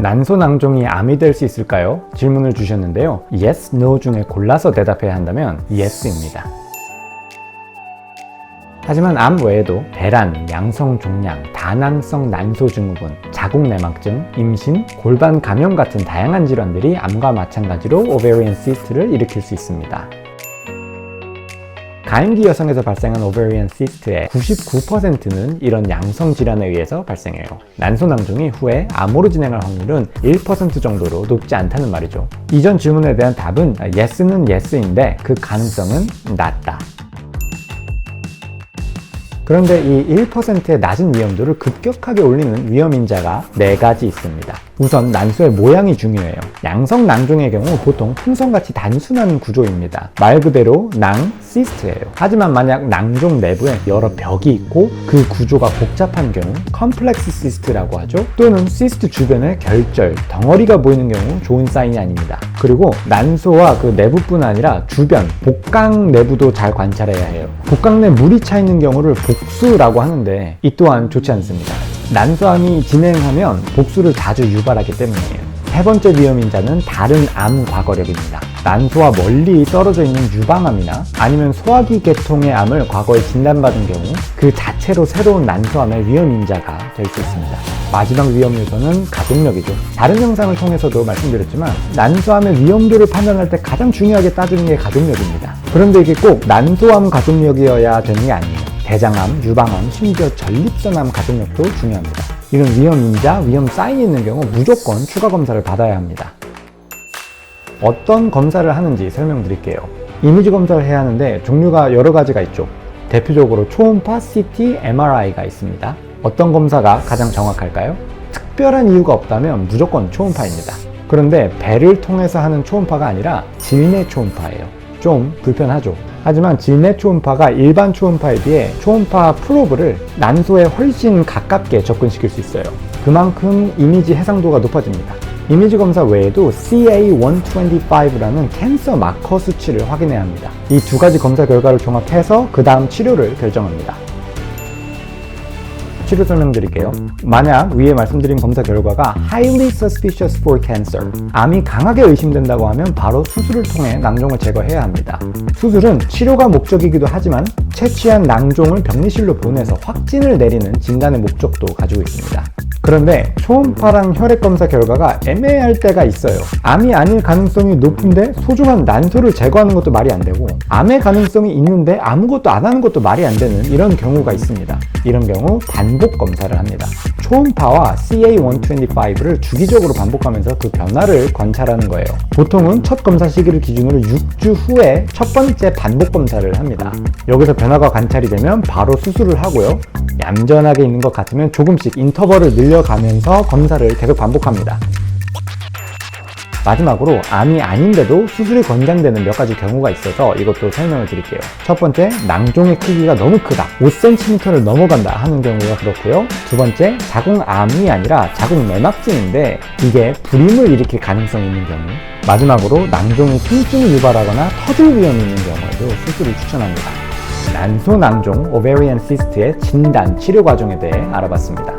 난소낭종이 암이 될 수 있을까요? 질문을 주셨는데요. Yes, No 중에 골라서 대답해야 한다면 Yes입니다. 하지만 암 외에도 배란, 양성종양, 다낭성 난소증후군, 자궁내막증, 임신, 골반 감염 같은 다양한 질환들이 암과 마찬가지로 오베리언 시스트를 일으킬 수 있습니다. 가임기 여성에서 발생한 오베리언 시스트의 99%는 이런 양성 질환에 의해서 발생해요. 난소낭종이 후에 암으로 진행할 확률은 1% 정도로 높지 않다는 말이죠. 이전 질문에 대한 답은 Yes는 Yes인데 그 가능성은 낮다. 그런데 이 1%의 낮은 위험도를 급격하게 올리는 위험인자가 4가지 있습니다. 우선 난소의 모양이 중요해요. 양성 낭종의 경우 보통 풍선같이 단순한 구조입니다. 말 그대로 낭, 시스트예요. 하지만 만약 낭종 내부에 여러 벽이 있고 그 구조가 복잡한 경우 컴플렉스 시스트라고 하죠. 또는 시스트 주변에 결절, 덩어리가 보이는 경우 좋은 사인이 아닙니다. 그리고 난소와 그 내부뿐 아니라 주변, 복강 내부도 잘 관찰해야 해요. 복강 내 물이 차 있는 경우를 복수라고 하는데 이 또한 좋지 않습니다. 난소암이 진행하면 복수를 자주 유발하기 때문이에요. 세 번째 위험인자는 다른 암 과거력입니다. 난소와 멀리 떨어져 있는 유방암이나 아니면 소화기 계통의 암을 과거에 진단받은 경우 그 자체로 새로운 난소암의 위험인자가 될 수 있습니다. 마지막 위험 요소는 가족력이죠. 다른 영상을 통해서도 말씀드렸지만 난소암의 위험도를 판단할 때 가장 중요하게 따지는 게 가족력입니다. 그런데 이게 꼭 난소암 가족력이어야 되는 게 아니에요. 대장암, 유방암, 심지어 전립선암 가족력도 중요합니다. 이런 위험인자, 위험 사인이 있는 경우 무조건 추가 검사를 받아야 합니다. 어떤 검사를 하는지 설명드릴게요. 이미지 검사를 해야 하는데 종류가 여러 가지가 있죠. 대표적으로 초음파, CT, MRI가 있습니다. 어떤 검사가 가장 정확할까요? 특별한 이유가 없다면 무조건 초음파입니다. 그런데 배를 통해서 하는 초음파가 아니라 질내 초음파예요. 좀 불편하죠. 하지만 질내 초음파가 일반 초음파에 비해 초음파 프로브를 난소에 훨씬 가깝게 접근시킬 수 있어요. 그만큼 이미지 해상도가 높아집니다. 이미지 검사 외에도 CA125라는 캔서 마커 수치를 확인해야 합니다. 이 두 가지 검사 결과를 종합해서 그 다음 치료를 결정합니다. 치료 설명드릴게요. 만약 위에 말씀드린 검사 결과가 highly suspicious for cancer, 암이 강하게 의심된다고 하면 바로 수술을 통해 낭종을 제거해야 합니다. 수술은 치료가 목적이기도 하지만 채취한 낭종을 병리실로 보내서 확진을 내리는 진단의 목적도 가지고 있습니다. 그런데 초음파랑 혈액검사 결과가 애매할 때가 있어요. 암이 아닐 가능성이 높은데 소중한 난소를 제거하는 것도 말이 안 되고, 암의 가능성이 있는데 아무것도 안 하는 것도 말이 안 되는 이런 경우가 있습니다. 이런 경우 반복 검사를 합니다. 초음파와 CA125를 주기적으로 반복하면서 그 변화를 관찰하는 거예요. 보통은 첫 검사 시기를 기준으로 6주 후에 첫 번째 반복 검사를 합니다. 여기서 변화가 관찰이 되면 바로 수술을 하고요. 얌전하게 있는 것 같으면 조금씩 인터벌을 늘려가면서 검사를 계속 반복합니다. 마지막으로 암이 아닌데도 수술이 권장되는 몇 가지 경우가 있어서 이것도 설명을 드릴게요. 첫 번째, 낭종의 크기가 너무 크다, 5cm를 넘어간다 하는 경우가 그렇고요. 두 번째, 자궁암이 아니라 자궁내막증인데 이게 불임을 일으킬 가능성이 있는 경우. 마지막으로 낭종이 통증을 유발하거나 터질 위험이 있는 경우에도 수술을 추천합니다. 난소낭종, 오베리언 시스트의 진단, 치료 과정에 대해 알아봤습니다.